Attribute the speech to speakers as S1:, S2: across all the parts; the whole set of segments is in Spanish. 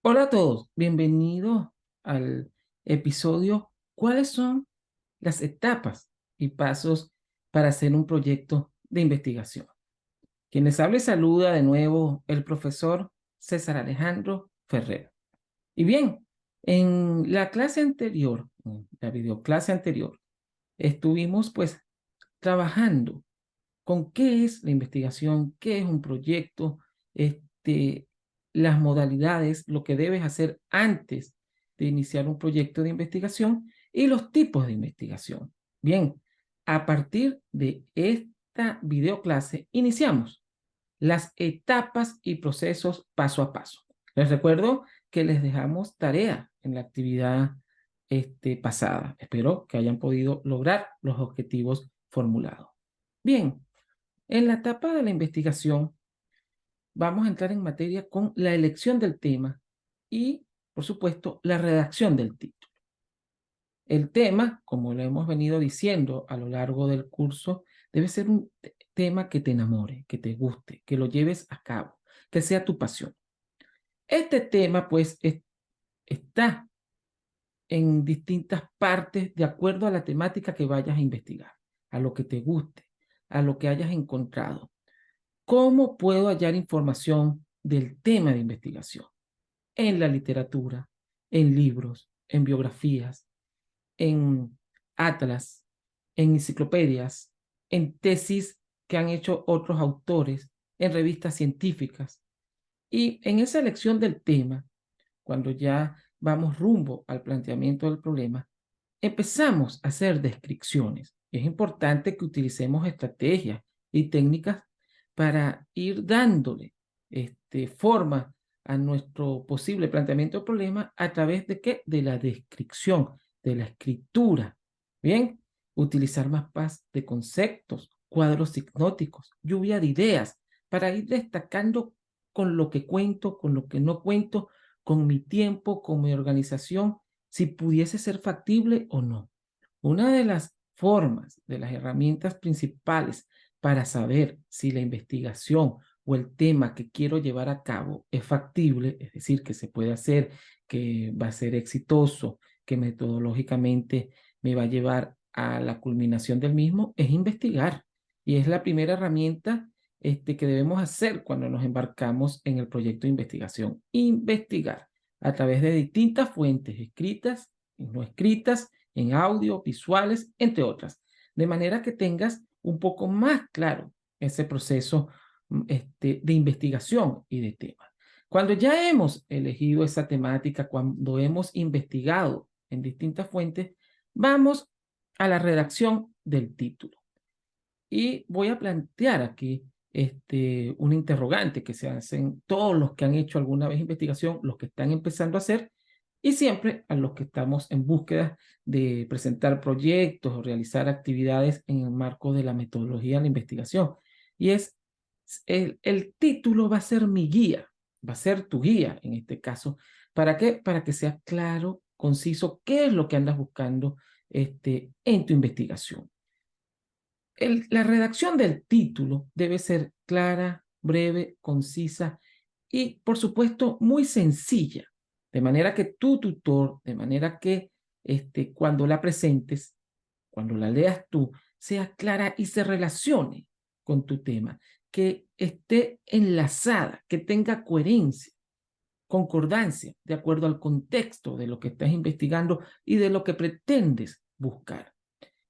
S1: Hola a todos, bienvenidos al episodio ¿Cuáles son las etapas y pasos para hacer un proyecto de investigación? Quien les habla y saluda de nuevo el profesor César Alejandro Ferrer. Y bien, en la clase anterior, en la videoclase anterior, estuvimos pues trabajando con qué es la investigación, qué es un proyecto, este, las modalidades, lo que debes hacer antes de iniciar un proyecto de investigación y los tipos de investigación. Bien, a partir de esta videoclase iniciamos las etapas y procesos paso a paso. Les recuerdo que les dejamos tarea en la actividad pasada. Espero que hayan podido lograr los objetivos formulados. Bien, en la etapa de la investigación vamos a entrar en materia con la elección del tema y, por supuesto, la redacción del título. El tema, como lo hemos venido diciendo a lo largo del curso, debe ser un tema que te enamore, que te guste, que lo lleves a cabo, que sea tu pasión. Este tema, pues, está en distintas partes de acuerdo a la temática que vayas a investigar, a lo que te guste, a lo que hayas encontrado. ¿Cómo puedo hallar información del tema de investigación? En la literatura, en libros, en biografías, en atlas, en enciclopedias, en tesis que han hecho otros autores, en revistas científicas. Y en esa elección del tema, cuando ya vamos rumbo al planteamiento del problema, empezamos a hacer descripciones. Es importante que utilicemos estrategias y técnicas para ir dándole forma a nuestro posible planteamiento del problema a través de qué? De la descripción, de la escritura. Bien, utilizar mapas de conceptos, cuadros hipnóticos, lluvia de ideas, para ir destacando con lo que cuento, con lo que no cuento, con mi tiempo, con mi organización, si pudiese ser factible o no. Una de las formas, de las herramientas principales para saber si la investigación o el tema que quiero llevar a cabo es factible, es decir, que se puede hacer, que va a ser exitoso, que metodológicamente me va a llevar a la culminación del mismo, es investigar. Y es la primera herramienta que debemos hacer cuando nos embarcamos en el proyecto de investigación. Investigar a través de distintas fuentes escritas y no escritas, en audio, visuales, entre otras. De manera que tengas un poco más claro ese proceso de investigación y de tema. Cuando ya hemos elegido esa temática, cuando hemos investigado en distintas fuentes, vamos a la redacción del título. Y voy a plantear aquí un interrogante que se hacen todos los que han hecho alguna vez investigación, los que están empezando a hacer, y siempre a los que estamos en búsqueda de presentar proyectos o realizar actividades en el marco de la metodología de la investigación. Y es, el título va a ser mi guía, va a ser tu guía en este caso. ¿Para qué? Para que sea claro, conciso, qué es lo que andas buscando en tu investigación. La redacción del título debe ser clara, breve, concisa y, por supuesto, muy sencilla, de manera que tu tutor, de manera que cuando la presentes, cuando la leas tú, sea clara y se relacione con tu tema, que esté enlazada, que tenga coherencia, concordancia, de acuerdo al contexto de lo que estás investigando y de lo que pretendes buscar.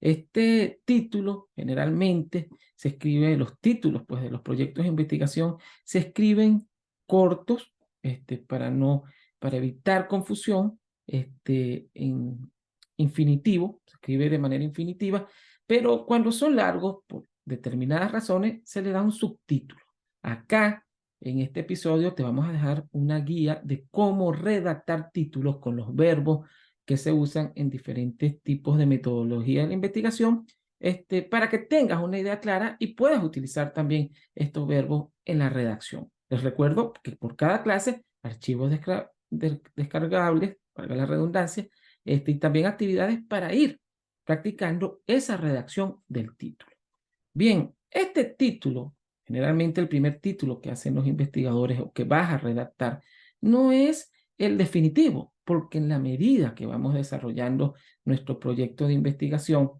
S1: Este título generalmente se escribe, los títulos pues, de los proyectos de investigación se escriben cortos para evitar confusión en infinitivo, se escribe de manera infinitiva, pero cuando son largos, por determinadas razones, se le da un subtítulo. Acá, en este episodio, te vamos a dejar una guía de cómo redactar títulos con los verbos que se usan en diferentes tipos de metodología de la investigación, para que tengas una idea clara y puedas utilizar también estos verbos en la redacción. Les recuerdo que por cada clase, archivos descargables, valga la redundancia, y también actividades para ir practicando esa redacción del título. Bien, este título, generalmente el primer título que hacen los investigadores o que vas a redactar, no es el definitivo, porque en la medida que vamos desarrollando nuestro proyecto de investigación,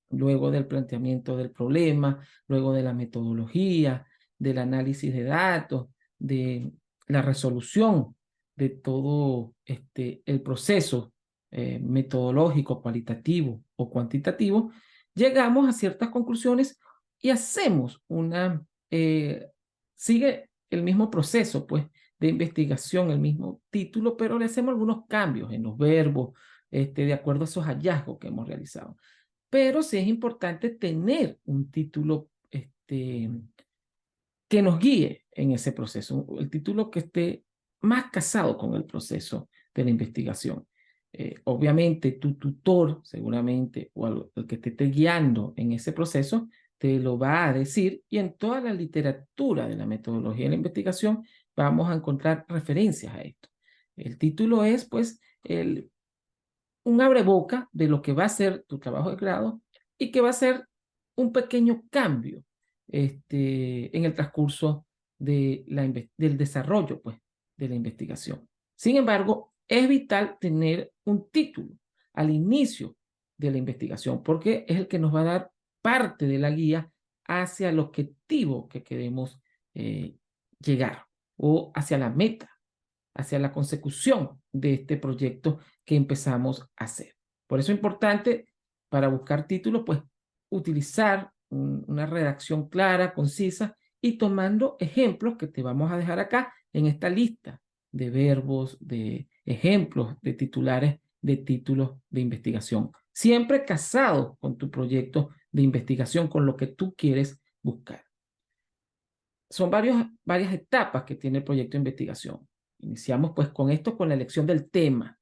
S1: luego del planteamiento del problema, luego de la metodología, del análisis de datos, de la resolución de todo el proceso metodológico, cualitativo o cuantitativo, llegamos a ciertas conclusiones y hacemos sigue el mismo proceso, pues, de investigación, el mismo título, pero le hacemos algunos cambios en los verbos, de acuerdo a esos hallazgos que hemos realizado. Pero sí es importante tener un título que nos guíe en ese proceso, el título que esté más casado con el proceso de la investigación. Obviamente tu tutor seguramente o el que te esté guiando en ese proceso te lo va a decir, y en toda la literatura de la metodología de la investigación vamos a encontrar referencias a esto. El título es pues un abreboca de lo que va a ser tu trabajo de grado y que va a ser un pequeño cambio en el transcurso del desarrollo, pues, de la investigación. Sin embargo, es vital tener un título al inicio de la investigación, porque es el que nos va a dar parte de la guía hacia el objetivo que queremos llegar, o hacia la meta, hacia la consecución de este proyecto que empezamos a hacer. Por eso es importante, para buscar títulos, pues utilizar una redacción clara, concisa, y tomando ejemplos que te vamos a dejar acá en esta lista de verbos, de ejemplos, de titulares, de títulos de investigación. Siempre casado con tu proyecto de investigación, con lo que tú quieres buscar. Son varias etapas que tiene el proyecto de investigación. Iniciamos pues con esto, con la elección del tema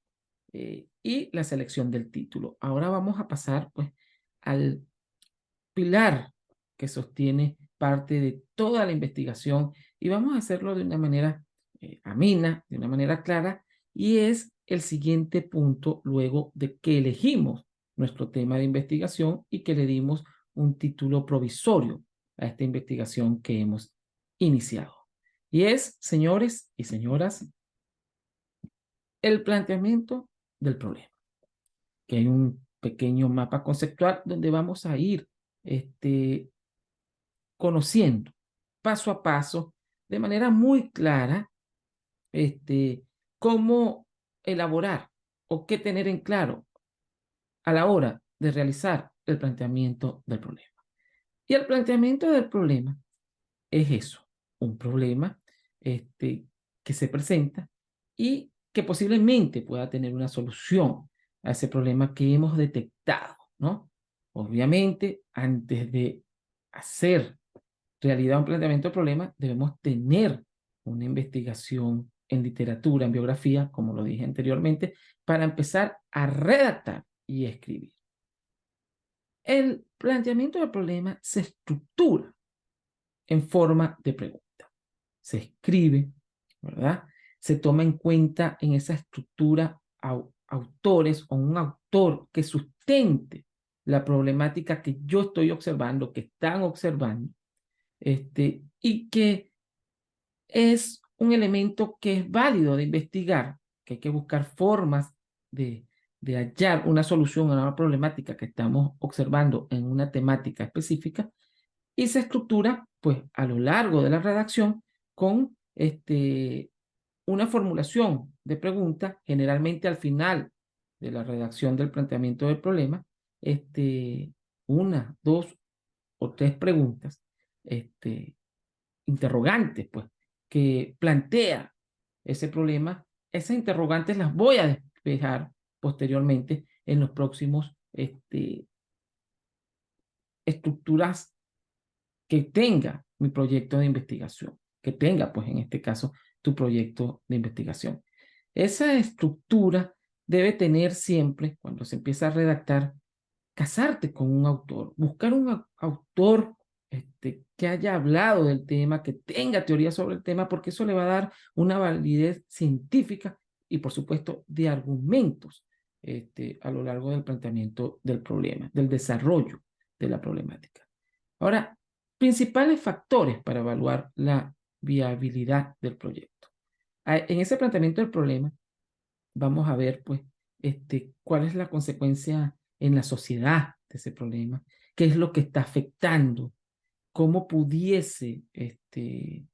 S1: y la selección del título. Ahora vamos a pasar pues al pilar que sostiene parte de toda la investigación, y vamos a hacerlo de una manera amena, de una manera clara, y es el siguiente punto luego de que elegimos nuestro tema de investigación y que le dimos un título provisorio a esta investigación que hemos iniciado. Y es, señores y señoras, el planteamiento del problema, que hay un pequeño mapa conceptual donde vamos a ir conociendo paso a paso, de manera muy clara, cómo elaborar o qué tener en claro a la hora de realizar el planteamiento del problema. Y el planteamiento del problema es eso, un problema que se presenta y que posiblemente pueda tener una solución a ese problema que hemos detectado, ¿no? Obviamente, antes de hacer realidad un planteamiento del problema, debemos tener una investigación en literatura, en biografía, como lo dije anteriormente, para empezar a redactar y escribir. El planteamiento del problema se estructura en forma de pregunta. Se escribe, ¿verdad? Se toma en cuenta en esa estructura autores o un autor que sustente la problemática que yo estoy observando, que están observando, y que es un elemento que es válido de investigar, que hay que buscar formas de hallar una solución a una problemática que estamos observando en una temática específica, y se estructura pues a lo largo de la redacción con una formulación de preguntas, generalmente al final de la redacción del planteamiento del problema, una, dos o tres preguntas, interrogantes, pues, que plantea ese problema. Esas interrogantes las voy a despejar posteriormente en los próximos estructuras que tenga mi proyecto de investigación, que tenga, pues, en este caso, tu proyecto de investigación. Esa estructura debe tener siempre, cuando se empieza a redactar, casarte con un autor, buscar un autor que haya hablado del tema, que tenga teoría sobre el tema, porque eso le va a dar una validez científica y, por supuesto, de argumentos a lo largo del planteamiento del problema, del desarrollo de la problemática. Ahora, principales factores para evaluar la viabilidad del proyecto. En ese planteamiento del problema vamos a ver, pues, cuál es la consecuencia en la sociedad de ese problema, qué es lo que está afectando, cómo pudiese, en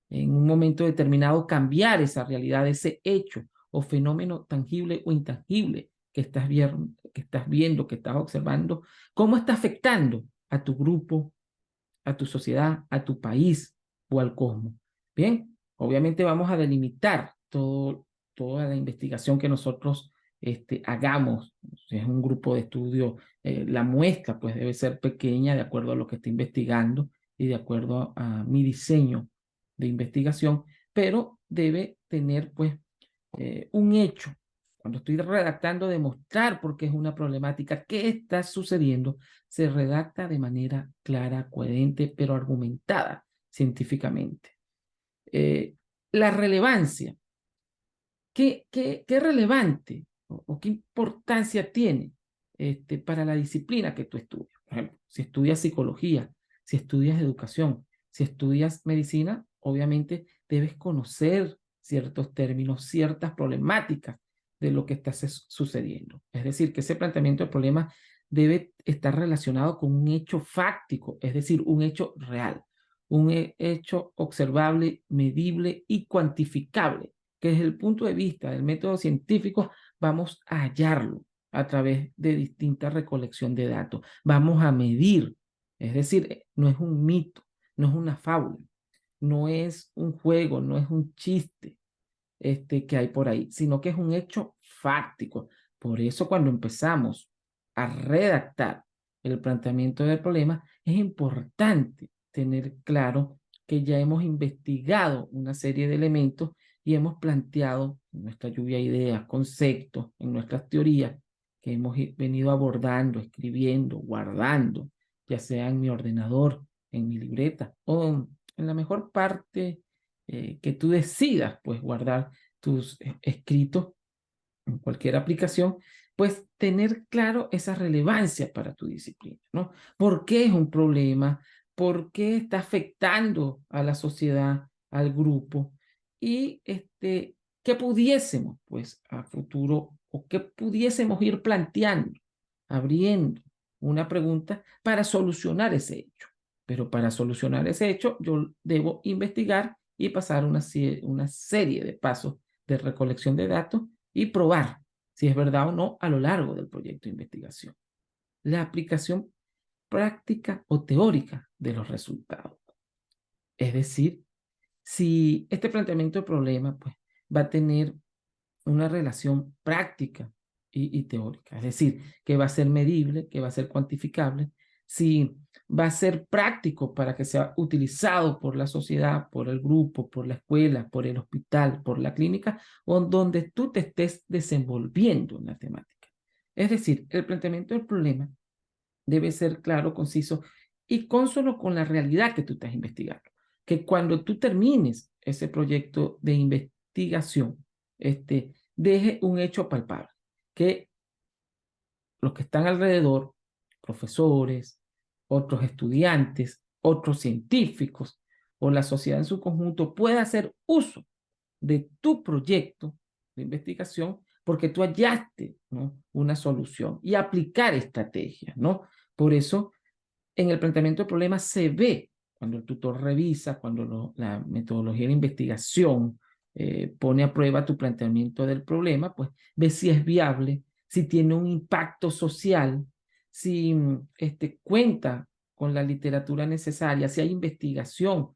S1: un momento determinado cambiar esa realidad, ese hecho o fenómeno tangible o intangible que estás viendo, que estás observando, cómo está afectando a tu grupo, a tu sociedad, a tu país o al cosmos. Bien, obviamente vamos a delimitar toda la investigación que nosotros hagamos. Si es un grupo de estudio, la muestra pues debe ser pequeña de acuerdo a lo que esté investigando y de acuerdo a mi diseño de investigación, pero debe tener pues un hecho. Cuando estoy redactando, demostrar por qué es una problemática, qué está sucediendo, se redacta de manera clara, coherente, pero argumentada científicamente. Eh, la relevancia, ¿qué relevante o qué importancia tiene para la disciplina que tú estudias? Por ejemplo, si estudias psicología, si estudias educación, si estudias medicina, obviamente debes conocer ciertos términos, ciertas problemáticas de lo que está sucediendo. Es decir, que ese planteamiento de problema debe estar relacionado con un hecho fáctico, es decir, un hecho real, un hecho observable, medible y cuantificable, que desde el punto de vista del método científico vamos a hallarlo a través de distinta recolección de datos. Vamos a medir, es decir, no es un mito, no es una fábula, no es un juego, no es un chiste que hay por ahí, sino que es un hecho fáctico. Por eso cuando empezamos a redactar el planteamiento del problema, es importante tener claro que ya hemos investigado una serie de elementos y hemos planteado en nuestra lluvia de ideas, conceptos, en nuestras teorías que hemos venido abordando, escribiendo, guardando, ya sea en mi ordenador, en mi libreta o en la mejor parte que tú decidas, pues guardar tus escritos en cualquier aplicación, pues tener claro esa relevancia para tu disciplina, ¿no? ¿Por qué es un problema? ¿Por qué está afectando a la sociedad, al grupo? Y ¿qué pudiésemos, pues, a futuro o qué pudiésemos ir planteando, abriendo una pregunta para solucionar ese hecho? Pero para solucionar ese hecho, yo debo investigar y pasar una serie de pasos de recolección de datos y probar si es verdad o no a lo largo del proyecto de investigación. La aplicación práctica o teórica de los resultados. Es decir, si este planteamiento de problema pues, va a tener una relación práctica y teórica, es decir, que va a ser medible, que va a ser cuantificable, si va a ser práctico para que sea utilizado por la sociedad, por el grupo, por la escuela, por el hospital, por la clínica, o donde tú te estés desenvolviendo en la temática. Es decir, el planteamiento del problema debe ser claro, conciso y consono con la realidad que tú estás investigando. Que cuando tú termines ese proyecto de investigación, deje un hecho palpable, que los que están alrededor, profesores, otros estudiantes, otros científicos o la sociedad en su conjunto pueda hacer uso de tu proyecto de investigación porque tú hallaste, ¿no?, una solución y aplicar estrategias, ¿no? Por eso, en el planteamiento de problemas se ve cuando el tutor revisa, cuando la metodología de investigación pone a prueba tu planteamiento del problema, pues ve si es viable, si tiene un impacto social, si cuenta con la literatura necesaria, si hay investigación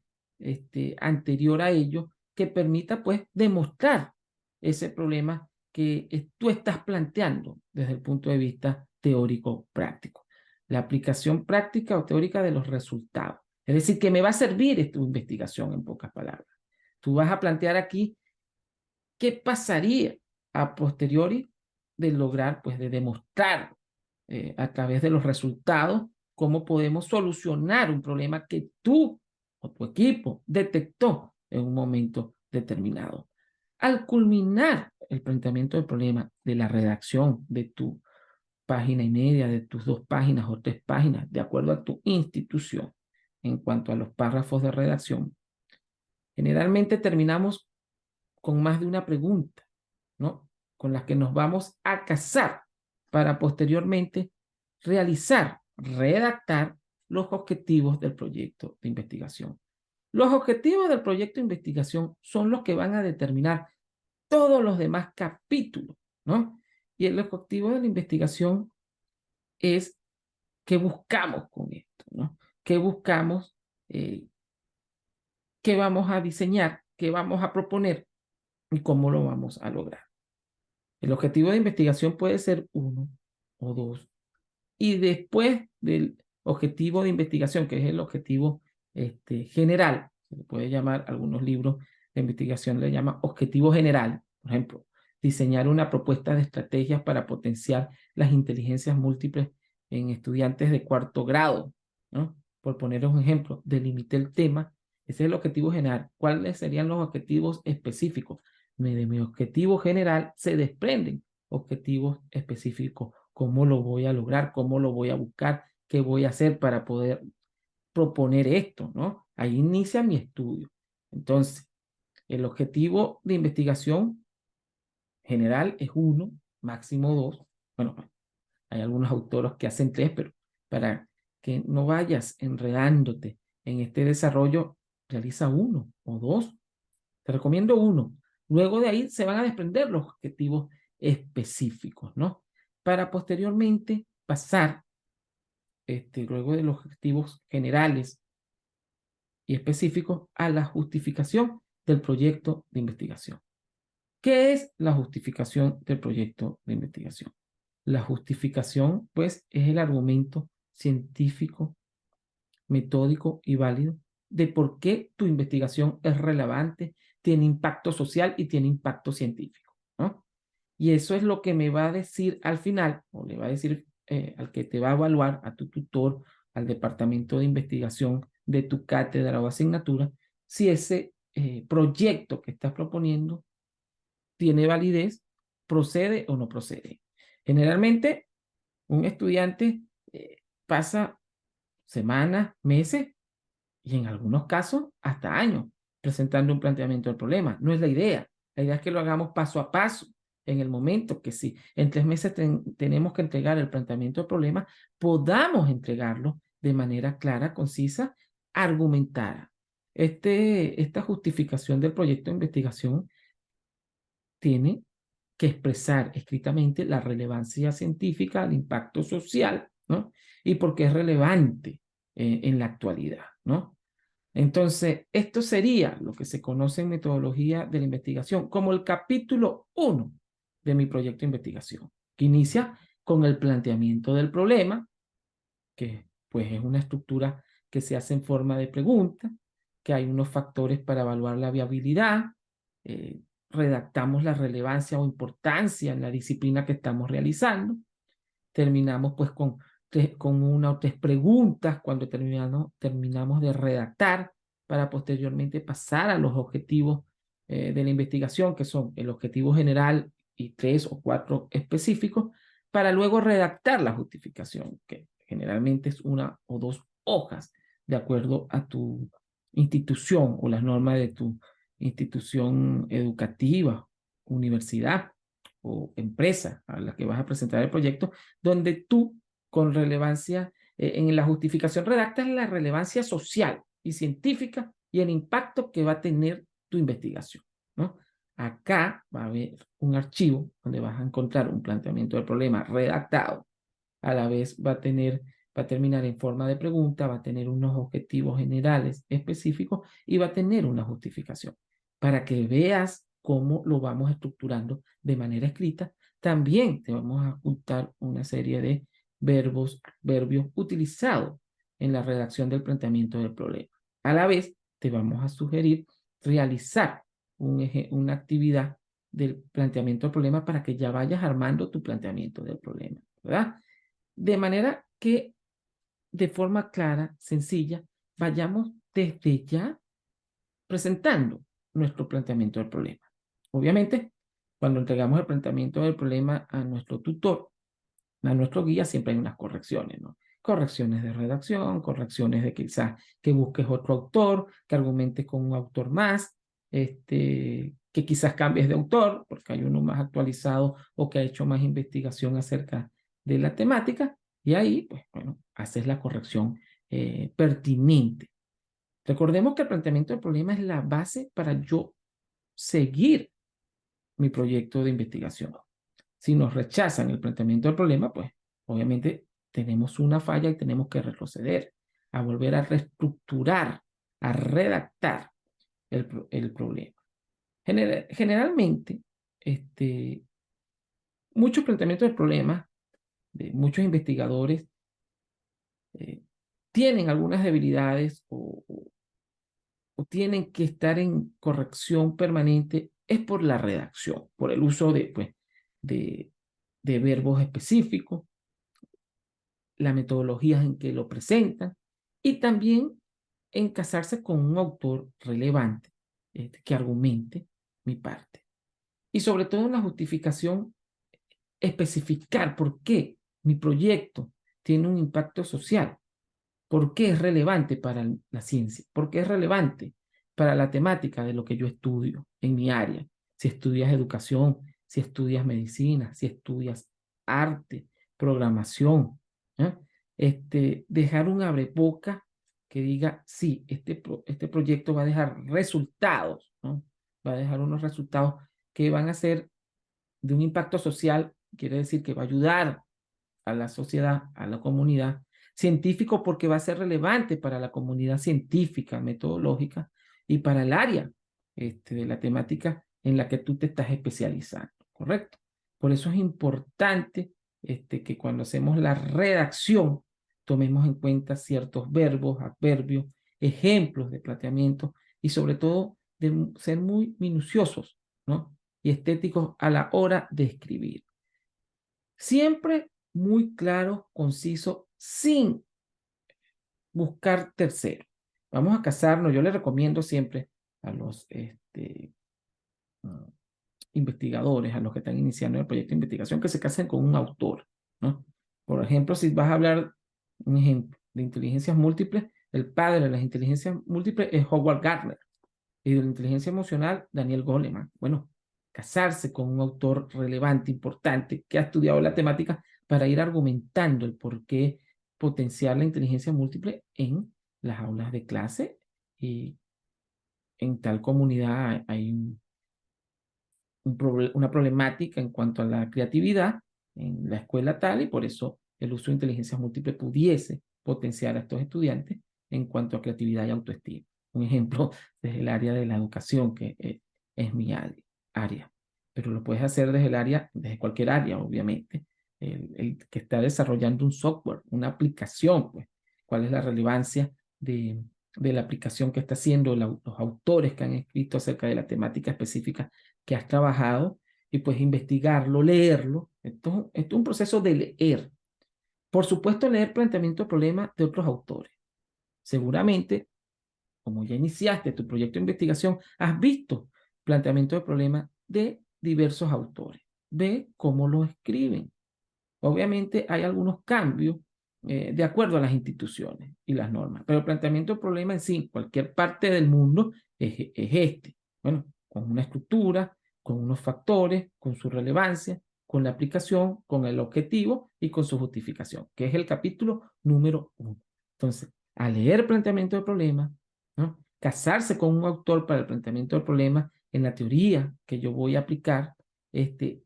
S1: anterior a ello que permita pues demostrar ese problema que tú estás planteando desde el punto de vista teórico práctico. La aplicación práctica o teórica de los resultados. Es decir, que me va a servir tu investigación en pocas palabras. Tú vas a plantear aquí qué pasaría a posteriori de lograr, pues de demostrar a través de los resultados cómo podemos solucionar un problema que tú o tu equipo detectó en un momento determinado. Al culminar el planteamiento del problema de la redacción de tu página y media, de tus 2 páginas o 3 páginas, de acuerdo a tu institución, en cuanto a los párrafos de redacción, generalmente terminamos con más de una pregunta, ¿no? con las que nos vamos a casar para posteriormente realizar, redactar los objetivos del proyecto de investigación. Los objetivos del proyecto de investigación son los que van a determinar todos los demás capítulos, ¿no? Y el objetivo de la investigación es qué buscamos con esto, ¿no? ¿Qué buscamos? ¿Qué vamos a diseñar? ¿Qué vamos a proponer? ¿Y cómo lo vamos a lograr? El objetivo de investigación puede ser uno o dos. Y después del objetivo de investigación, que es el objetivo general, se le puede llamar, algunos libros de investigación le llaman objetivo general. Por ejemplo, diseñar una propuesta de estrategias para potenciar las inteligencias múltiples en estudiantes de cuarto grado, ¿no? Por poner un ejemplo, delimité el tema. Ese es el objetivo general. ¿Cuáles serían los objetivos específicos? De mi objetivo general se desprenden objetivos específicos. ¿Cómo lo voy a lograr? ¿Cómo lo voy a buscar? ¿Qué voy a hacer para poder proponer esto, ¿no? Ahí inicia mi estudio. Entonces, el objetivo de investigación general es uno, máximo dos. Bueno, hay algunos autores que hacen tres, pero para que no vayas enredándote en este desarrollo, realiza uno o dos. Te recomiendo uno. Luego de ahí se van a desprender los objetivos específicos, ¿no? Para posteriormente pasar, luego de los objetivos generales y específicos, a la justificación del proyecto de investigación. ¿Qué es la justificación del proyecto de investigación? La justificación, pues, es el argumento científico, metódico y válido de por qué tu investigación es relevante, tiene impacto social y tiene impacto científico, ¿no? Y eso es lo que me va a decir al final, o le va a decir al que te va a evaluar, a tu tutor, al departamento de investigación de tu cátedra o asignatura, si ese proyecto que estás proponiendo tiene validez, procede o no procede. Generalmente, un estudiante pasa semanas, meses y en algunos casos hasta años presentando un planteamiento del problema. No es la idea. La idea es que lo hagamos paso a paso. En el momento que sí, en 3 meses tenemos que entregar el planteamiento del problema, podamos entregarlo de manera clara, concisa, argumentada. Esta justificación del proyecto de investigación tiene que expresar escritamente la relevancia científica, el impacto social, ¿no? Y por qué es relevante en la actualidad, ¿no? Entonces, esto sería lo que se conoce en metodología de la investigación como el capítulo 1 de mi proyecto de investigación, que inicia con el planteamiento del problema, que pues es una estructura que se hace en forma de pregunta, que hay unos factores para evaluar la viabilidad, eh, redactamos la relevancia o importancia en la disciplina que estamos realizando, terminamos pues con una o tres preguntas cuando terminamos de redactar para posteriormente pasar a los objetivos de la investigación, que son el objetivo general y 3 o 4 específicos, para luego redactar la justificación, que generalmente es 1 o 2 hojas, de acuerdo a tu institución o las normas de tu institución educativa, universidad o empresa a la que vas a presentar el proyecto, donde tú con relevancia, en la justificación redactas la relevancia social y científica y el impacto que va a tener tu investigación, ¿no? Acá va a haber un archivo donde vas a encontrar un planteamiento del problema redactado. A la vez va a terminar en forma de pregunta, va a tener unos objetivos generales específicos y va a tener una justificación. Para que veas cómo lo vamos estructurando de manera escrita, también te vamos a ocultar una serie de verbios utilizados en la redacción del planteamiento del problema. A la vez, te vamos a sugerir realizar una actividad del planteamiento del problema para que ya vayas armando tu planteamiento del problema, ¿verdad? De manera que de forma clara, sencilla, vayamos desde ya presentando nuestro planteamiento del problema. Obviamente, cuando entregamos el planteamiento del problema a nuestro tutor, a nuestro guía, siempre hay unas correcciones, ¿no? Correcciones de redacción, correcciones de quizás que busques otro autor, que argumentes con un autor más, que quizás cambies de autor, porque hay uno más actualizado o que ha hecho más investigación acerca de la temática, y ahí, pues bueno, haces la corrección pertinente. Recordemos que el planteamiento del problema es la base para yo seguir mi proyecto de investigación. Si nos rechazan el planteamiento del problema, pues obviamente tenemos una falla y tenemos que retroceder, a volver a reestructurar, a redactar el problema. Generalmente, muchos planteamientos del problema de muchos investigadores tienen algunas debilidades o tienen que estar en corrección permanente, es por la redacción, por el uso pues, de verbos específicos, las metodologías en que lo presentan y también en casarse con un autor relevante que argumente mi parte. Y sobre todo en la justificación, especificar por qué mi proyecto tiene un impacto social, por qué es relevante para la ciencia, por qué es relevante para la temática de lo que yo estudio en mi área. Si estudias educación, si estudias medicina, si estudias arte, programación, ¿eh? Dejar un abreboca que diga, sí, este proyecto va a dejar resultados, ¿no? Va a dejar unos resultados que van a ser de un impacto social, quiere decir que va a ayudar a la sociedad, a la comunidad, científico porque va a ser relevante para la comunidad científica, metodológica y para el área de la temática en la que tú te estás especializando, ¿correcto? Por eso es importante que cuando hacemos la redacción tomemos en cuenta ciertos verbos, adverbios, ejemplos de planteamiento y sobre todo de ser muy minuciosos, ¿no? Y estéticos a la hora de escribir. Siempre muy claro, conciso, sin buscar tercero. Vamos a casarnos, yo le recomiendo siempre a los investigadores, a los que están iniciando el proyecto de investigación, que se casen con un autor, ¿no? Por ejemplo, si vas a hablar, un ejemplo, de inteligencias múltiples, el padre de las inteligencias múltiples es Howard Gardner, y de la inteligencia emocional, Daniel Goleman. Bueno, casarse con un autor relevante, importante, que ha estudiado la temática para ir argumentando el por qué potenciar la inteligencia múltiple en las aulas de clase y en tal comunidad hay una problemática en cuanto a la creatividad en la escuela tal y por eso el uso de inteligencia múltiple pudiese potenciar a estos estudiantes en cuanto a creatividad y autoestima. Un ejemplo desde el área de la educación, que es mi área, pero lo puedes hacer desde el área, desde cualquier área, obviamente. El que está desarrollando un software, una aplicación, pues, cuál es la relevancia de la aplicación que está haciendo los autores que han escrito acerca de la temática específica que has trabajado y pues investigarlo, leerlo. Esto es un proceso de leer. Por supuesto, leer planteamiento de problemas de otros autores. Seguramente, como ya iniciaste tu proyecto de investigación, has visto planteamiento de problemas de diversos autores. Ve cómo lo escriben. Obviamente hay algunos cambios de acuerdo a las instituciones y las normas, pero el planteamiento de problema en sí, cualquier parte del mundo, es este. Bueno, con una estructura, con unos factores, con su relevancia, con la aplicación, con el objetivo y con su justificación, que es el capítulo número 1. Entonces, al leer planteamiento de problema, ¿no? Casarse con un autor para el planteamiento del problema en la teoría que yo voy a aplicar,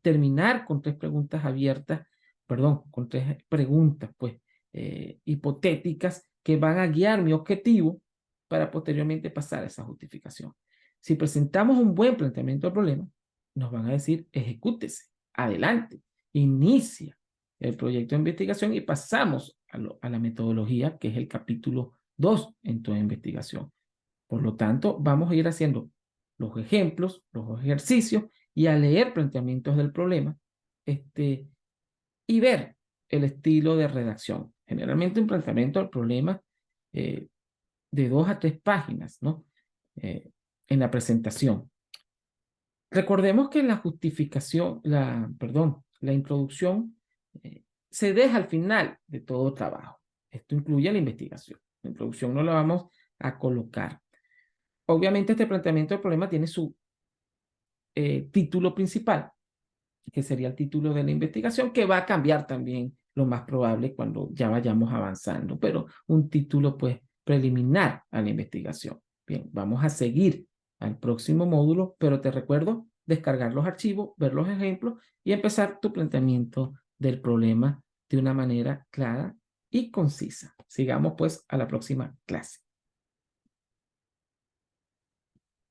S1: terminar con 3 preguntas abiertas, perdón, con 3 preguntas, pues, hipotéticas que van a guiar mi objetivo para posteriormente pasar a esa justificación. Si presentamos un buen planteamiento del problema, nos van a decir, ejecútese, adelante, inicia el proyecto de investigación y pasamos a la metodología, que es el capítulo 2 en toda investigación. Por lo tanto, vamos a ir haciendo los ejemplos, los ejercicios y a leer planteamientos del problema, y ver el estilo de redacción. Generalmente un planteamiento del problema de 2 a 3 páginas, ¿no? En la presentación. Recordemos que la justificación, la introducción se deja al final de todo trabajo. Esto incluye la investigación. La introducción no la vamos a colocar. Obviamente este planteamiento del problema tiene su título principal, que sería el título de la investigación, que va a cambiar también lo más probable cuando ya vayamos avanzando, pero un título pues preliminar a la investigación. Bien, vamos a seguir al próximo módulo, pero te recuerdo descargar los archivos, ver los ejemplos y empezar tu planteamiento del problema de una manera clara y concisa. Sigamos pues a la próxima clase.